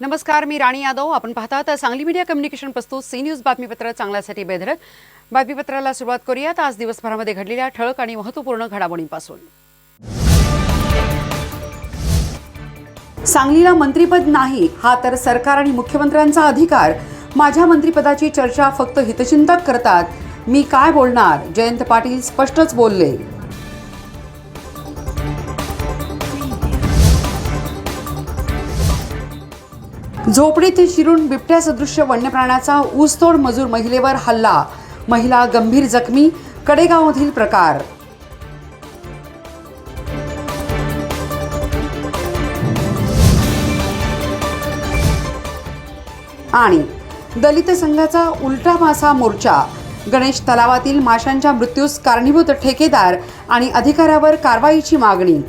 नमस्कार, मी राणी यादव. आपण पाहतात सांगली मीडिया कम्युनिकेशन प्रस्तुत सी न्यूज बातमीपत्र चांगल्यासाठी बेधडक. बातमीपत्राला सुरुवात करूयात आज दिवसभरामध्ये घडलेल्या ठळक आणि महत्त्वपूर्ण घडामोडींपासून. सांगलीला मंत्रिपद नाही, हा तर सरकार आणि मुख्यमंत्र्यांचा अधिकार. माझ्या मंत्रिपदाची चर्चा फक्त हितचिंतक करतात. मी काय बोलणार, जयंत पाटील स्पष्टच बोलले. झोपडीत शिरून बिबट्यासदृश्य वन्यप्राण्याचा ऊसतोड मजूर महिलेवर हल्ला, महिला गंभीर जखमी. कडेगावमधील प्रकार. आणि दलित संघाचा उलटा मासा मोर्चा. गणेश तलावातील माशांच्या मृत्यूस कारणीभूत ठेकेदार आणि अधिकाऱ्यावर कारवाईची मागणी.